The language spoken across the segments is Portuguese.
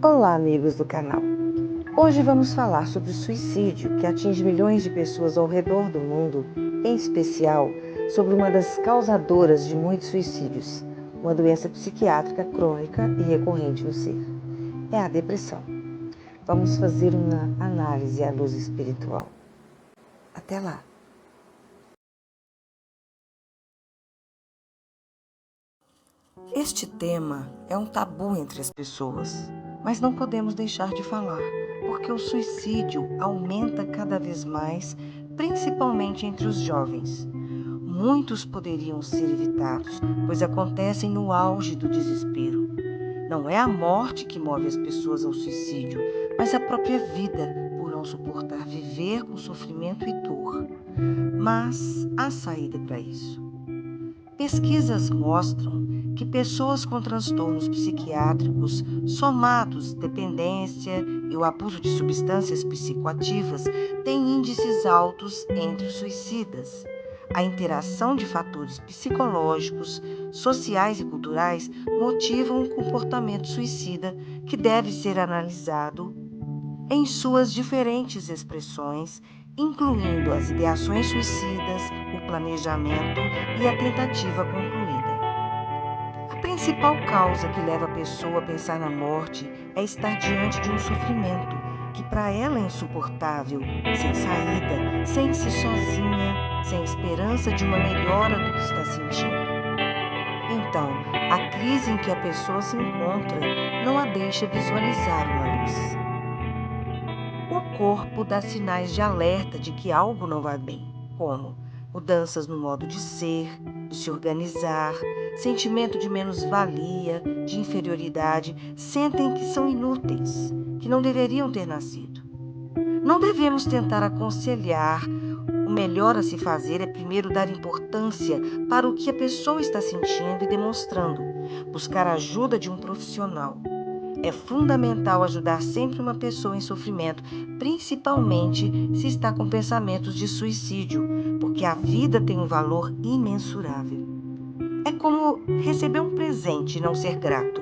Olá, amigos do canal. Hoje vamos falar sobre o suicídio, que atinge milhões de pessoas ao redor do mundo, em especial sobre uma das causadoras de muitos suicídios, uma doença psiquiátrica crônica e recorrente no ser. É a depressão. Vamos fazer uma análise à luz espiritual. Até lá! Este tema é um tabu entre as pessoas, mas não podemos deixar de falar, porque o suicídio aumenta cada vez mais, principalmente entre os jovens. Muitos poderiam ser evitados, pois acontecem no auge do desespero. Não é a morte que move as pessoas ao suicídio, mas a própria vida, por não suportar viver com sofrimento e dor. Mas há saída para isso. Pesquisas mostram que pessoas com transtornos psiquiátricos, somados dependência e o abuso de substâncias psicoativas, têm índices altos entre os suicidas. A interação de fatores psicológicos, sociais e culturais motivam o comportamento suicida, que deve ser analisado em suas diferentes expressões, incluindo as ideações suicidas, o planejamento e a tentativa concluída. A principal causa que leva a pessoa a pensar na morte é estar diante de um sofrimento que para ela é insuportável, sem saída, sente-se sozinha, sem esperança de uma melhora do que está sentindo. Então, a crise em que a pessoa se encontra não a deixa visualizar uma luz. O corpo dá sinais de alerta de que algo não vai bem, como mudanças no modo de ser, de se organizar, sentimento de menos-valia, de inferioridade, sentem que são inúteis, que não deveriam ter nascido. Não devemos tentar aconselhar. O melhor a se fazer é primeiro dar importância para o que a pessoa está sentindo e demonstrando, buscar a ajuda de um profissional. É fundamental ajudar sempre uma pessoa em sofrimento, principalmente se está com pensamentos de suicídio, porque a vida tem um valor imensurável. É como receber um presente e não ser grato.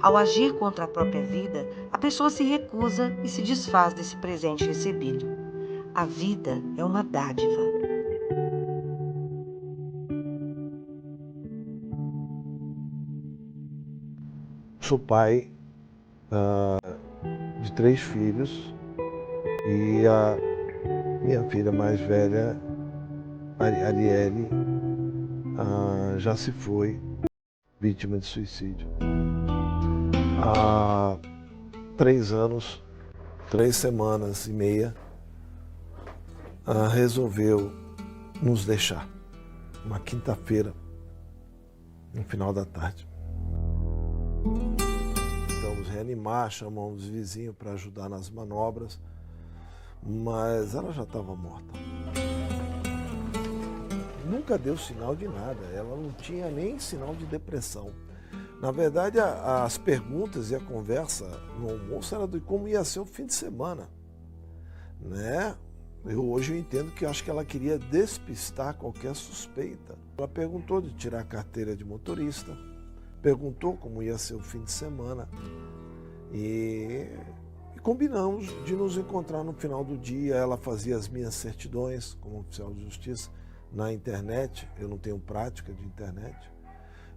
Ao agir contra a própria vida, a pessoa se recusa e se desfaz desse presente recebido. A vida é uma dádiva. Sou pai de 3 filhos e a minha filha mais velha, Arielle, já se foi, vítima de suicídio. Há 3 anos, 3 semanas e meia, resolveu nos deixar, uma quinta-feira, no final da tarde. Tentamos reanimar, chamamos os vizinhos para ajudar nas manobras, mas ela já estava morta. Nunca deu sinal de nada, ela não tinha nem sinal de depressão. Na verdade, as perguntas e a conversa no almoço era de como ia ser o fim de semana, né? Hoje eu entendo que acho que ela queria despistar qualquer suspeita. Ela perguntou de tirar a carteira de motorista, perguntou como ia ser o fim de semana e combinamos de nos encontrar no final do dia. Ela fazia as minhas certidões como oficial de justiça na internet, eu não tenho prática de internet.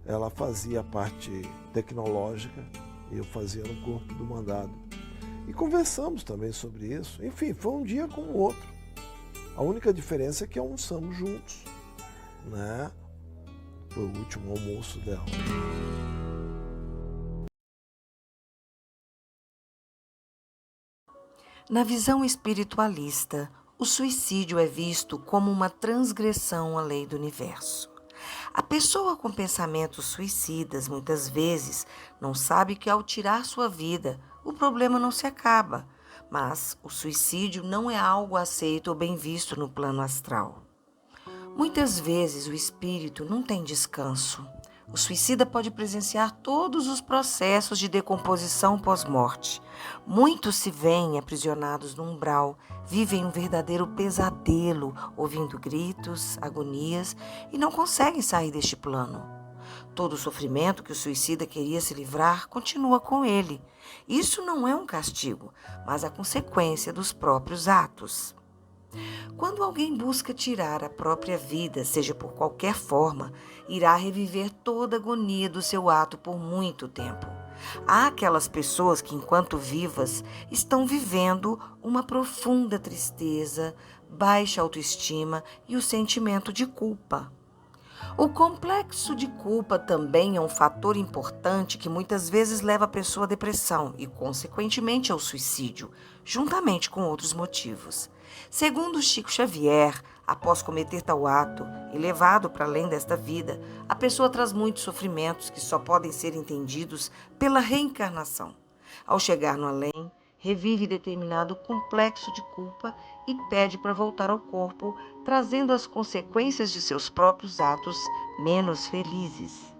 Ela fazia a parte tecnológica e eu fazia no corpo do mandado. E conversamos também sobre isso. Enfim, foi um dia como o outro. A única diferença é que almoçamos juntos, né? Foi o último almoço dela. Na visão espiritualista, o suicídio é visto como uma transgressão à lei do universo. A pessoa com pensamentos suicidas muitas vezes não sabe que ao tirar sua vida, o problema não se acaba, mas o suicídio não é algo aceito ou bem visto no plano astral. Muitas vezes o espírito não tem descanso. O suicida pode presenciar todos os processos de decomposição pós-morte. Muitos se veem aprisionados no umbral, vivem um verdadeiro pesadelo, ouvindo gritos, agonias e não conseguem sair deste plano. Todo o sofrimento que o suicida queria se livrar continua com ele. Isso não é um castigo, mas a consequência dos próprios atos. Quando alguém busca tirar a própria vida, seja por qualquer forma, irá reviver toda a agonia do seu ato por muito tempo. Há aquelas pessoas que, enquanto vivas, estão vivendo uma profunda tristeza, baixa autoestima e o sentimento de culpa. O complexo de culpa também é um fator importante que muitas vezes leva a pessoa à depressão e, consequentemente, ao suicídio, juntamente com outros motivos. Segundo Chico Xavier, após cometer tal ato e levado para além desta vida, a pessoa traz muitos sofrimentos que só podem ser entendidos pela reencarnação. Ao chegar no além, revive determinado complexo de culpa e pede para voltar ao corpo, trazendo as consequências de seus próprios atos menos felizes.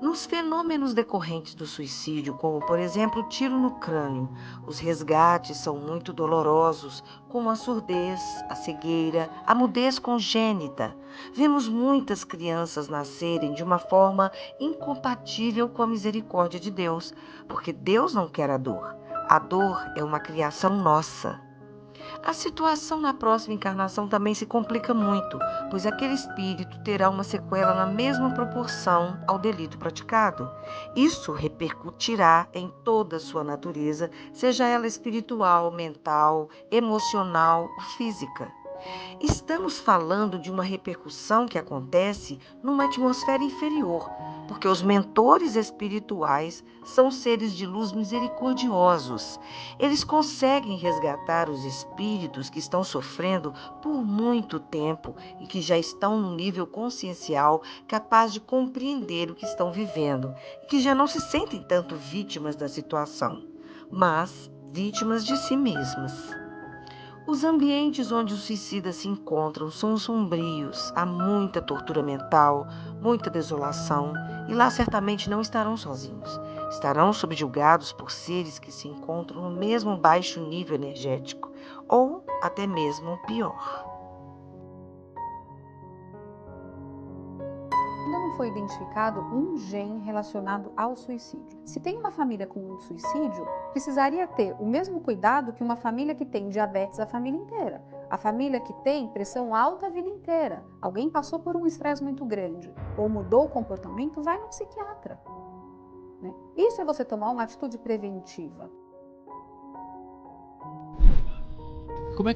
Nos fenômenos decorrentes do suicídio, como por exemplo o tiro no crânio, os resgates são muito dolorosos, como a surdez, a cegueira, a mudez congênita. Vemos muitas crianças nascerem de uma forma incompatível com a misericórdia de Deus, porque Deus não quer a dor. A dor é uma criação nossa. A situação na próxima encarnação também se complica muito, pois aquele espírito terá uma sequela na mesma proporção ao delito praticado. Isso repercutirá em toda a sua natureza, seja ela espiritual, mental, emocional ou física. Estamos falando de uma repercussão que acontece numa atmosfera inferior, porque os mentores espirituais são seres de luz misericordiosos. Eles conseguem resgatar os espíritos que estão sofrendo por muito tempo e que já estão num nível consciencial capaz de compreender o que estão vivendo e que já não se sentem tanto vítimas da situação, mas vítimas de si mesmas. Os ambientes onde os suicidas se encontram são sombrios, há muita tortura mental, muita desolação, e lá certamente não estarão sozinhos. Estarão subjugados por seres que se encontram no mesmo baixo nível energético, ou até mesmo pior. Ainda não foi identificado um gene relacionado ao suicídio. Se tem uma família com um suicídio, precisaria ter o mesmo cuidado que uma família que tem diabetes a família inteira. A família que tem pressão alta a vida inteira. Alguém passou por um estresse muito grande ou mudou o comportamento, vai no psiquiatra. Né? Isso é você tomar uma atitude preventiva. Como é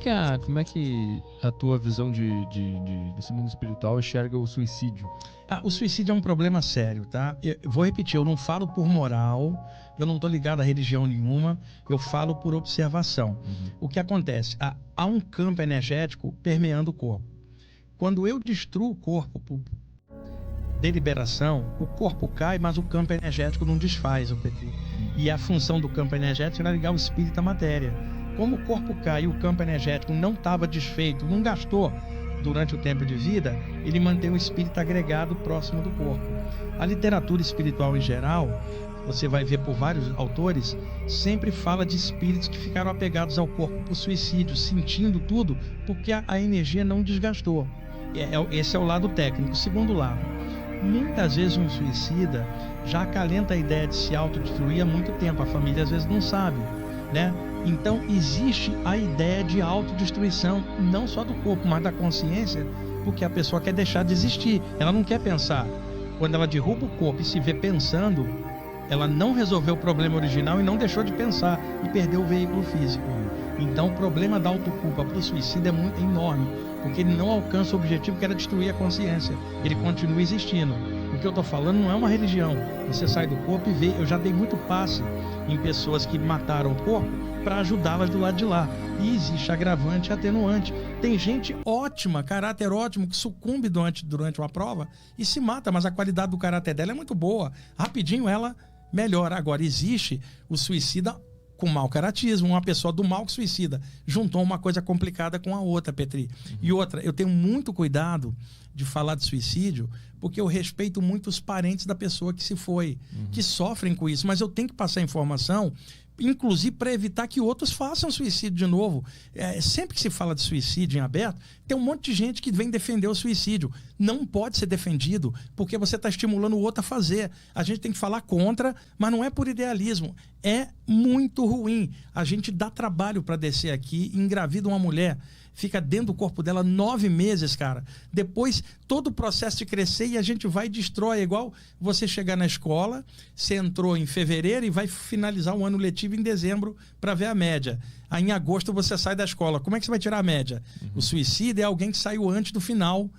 que a tua visão desse mundo espiritual enxerga o suicídio? O suicídio é um problema sério, tá? Eu vou repetir, eu não falo por moral, eu não estou ligado a religião nenhuma, eu falo por observação. O que acontece? Há um campo energético permeando o corpo. Quando eu destruo o corpo por deliberação, o corpo cai, mas o campo energético não desfaz, Petri. E a função do campo energético era ligar o espírito à matéria. Como o corpo cai e o campo energético não estava desfeito, não gastou durante o tempo de vida, ele mantém o espírito agregado próximo do corpo. A literatura espiritual em geral, você vai ver por vários autores, sempre fala de espíritos que ficaram apegados ao corpo por suicídio, sentindo tudo, porque a energia não desgastou. Esse é o lado técnico. Segundo lado, muitas vezes um suicida já acalenta a ideia de se autodestruir há muito tempo. A família às vezes não sabe, né? Então existe a ideia de autodestruição, não só do corpo, mas da consciência, porque a pessoa quer deixar de existir, ela não quer pensar. Quando ela derruba o corpo e se vê pensando, ela não resolveu o problema original e não deixou de pensar e perdeu o veículo físico. Então o problema da autoculpa para o suicida é enorme, porque ele não alcança o objetivo que era destruir a consciência, ele continua existindo. O que eu estou falando não é uma religião, você sai do corpo e vê. Eu já dei muito passe em pessoas que mataram o corpo para ajudá-las do lado de lá. E existe agravante e atenuante. Tem gente ótima, caráter ótimo, que sucumbe durante uma prova e se mata, mas a qualidade do caráter dela é muito boa. Rapidinho ela melhora. Agora, existe o suicida com mau caratismo, uma pessoa do mal que suicida. Juntou uma coisa complicada com a outra, Petri. E outra, eu tenho muito cuidado de falar de suicídio, porque eu respeito muito os parentes da pessoa que se foi, que sofrem com isso, mas eu tenho que passar informação inclusive para evitar que outros façam suicídio de novo. Sempre que se fala de suicídio em aberto, tem um monte de gente que vem defender o suicídio. Não pode ser defendido, porque você está estimulando o outro a fazer. A gente tem que falar contra, mas não é por idealismo. É muito ruim. A gente dá trabalho para descer aqui, engravida uma mulher, fica dentro do corpo dela 9 meses, cara. Depois, todo o processo de crescer e a gente vai e destrói. É igual você chegar na escola, você entrou em fevereiro e vai finalizar o ano letivo em dezembro para ver a média. Aí em agosto você sai da escola. Como é que você vai tirar a média? O suicídio é alguém que saiu antes do final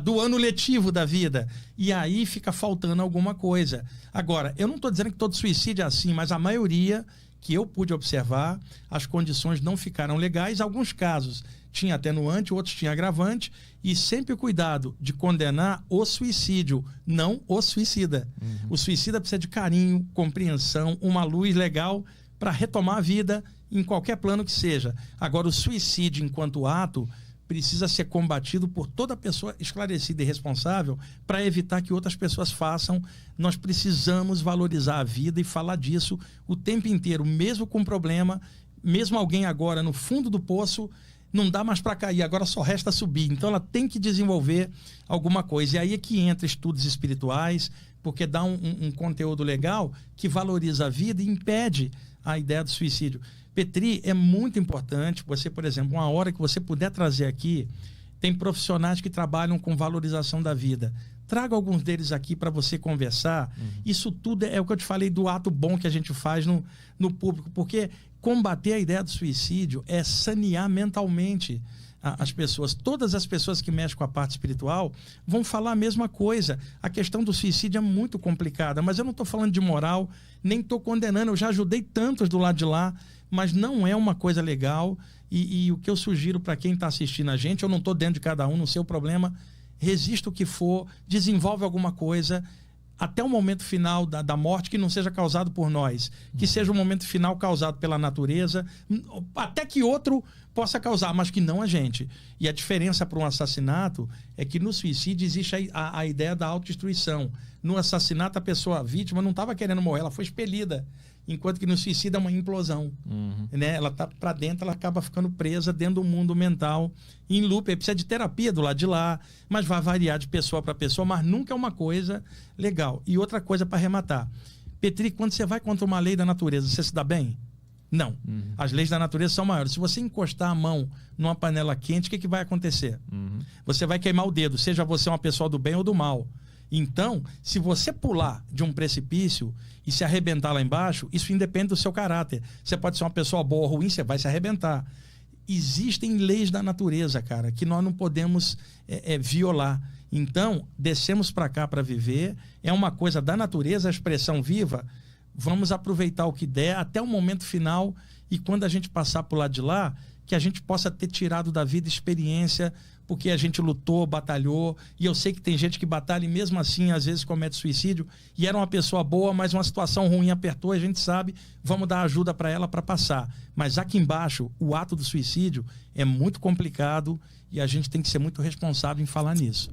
do ano letivo da vida. E aí fica faltando alguma coisa. Agora, eu não estou dizendo que todo suicídio é assim, mas a maioria que eu pude observar, as condições não ficaram legais. Alguns casos tinha atenuante, outros tinha agravante, e sempre o cuidado de condenar o suicídio, não o suicida. O suicida precisa de carinho, compreensão, uma luz legal para retomar a vida em qualquer plano que seja. Agora, o suicídio enquanto ato precisa ser combatido por toda pessoa esclarecida e responsável para evitar que outras pessoas façam. Nós precisamos valorizar a vida e falar disso o tempo inteiro, mesmo com problema, mesmo alguém agora no fundo do poço, não dá mais para cair, agora só resta subir. Então ela tem que desenvolver alguma coisa. E aí é que entra estudos espirituais, porque dá um conteúdo legal que valoriza a vida e impede a ideia do suicídio. Petri, é muito importante você, por exemplo, uma hora que você puder trazer aqui, tem profissionais que trabalham com valorização da vida. Traga alguns deles aqui para você conversar. Isso tudo é o que eu te falei do ato bom que a gente faz no público, porque combater a ideia do suicídio é sanear mentalmente as pessoas. Todas as pessoas que mexem com a parte espiritual vão falar a mesma coisa. A questão do suicídio é muito complicada, mas eu não estou falando de moral, nem estou condenando. Eu já ajudei tantos do lado de lá, mas não é uma coisa legal. E o que eu sugiro para quem está assistindo a gente, eu não estou dentro de cada um, no seu problema, resista o que for, desenvolve alguma coisa até o momento final da morte, que não seja causado por nós, que seja o momento final causado pela natureza, até que outro possa causar, mas que não a gente. E a diferença para um assassinato é que no suicídio existe a ideia da autodestruição. No assassinato, a vítima não estava querendo morrer, ela foi expelida. Enquanto que no suicídio é uma implosão. Né? Ela está para dentro, ela acaba ficando presa dentro do mundo mental, em loop. Precisa de terapia do lado de lá, mas vai variar de pessoa para pessoa, mas nunca é uma coisa legal. E outra coisa para arrematar. Petri, quando você vai contra uma lei da natureza, você se dá bem? Não. As leis da natureza são maiores. Se você encostar a mão numa panela quente, o que vai acontecer? Você vai queimar o dedo, seja você uma pessoa do bem ou do mal. Então, se você pular de um precipício e se arrebentar lá embaixo, isso independe do seu caráter. Você pode ser uma pessoa boa ou ruim, você vai se arrebentar. Existem leis da natureza, cara, que nós não podemos violar. Então, descemos para cá para viver. É uma coisa da natureza, a expressão viva. Vamos aproveitar o que der até o momento final, e quando a gente passar por lá de lá, que a gente possa ter tirado da vida experiência, porque a gente lutou, batalhou, e eu sei que tem gente que batalha e mesmo assim às vezes comete suicídio, e era uma pessoa boa, mas uma situação ruim apertou, a gente sabe, vamos dar ajuda para ela para passar. Mas aqui embaixo, o ato do suicídio é muito complicado e a gente tem que ser muito responsável em falar nisso.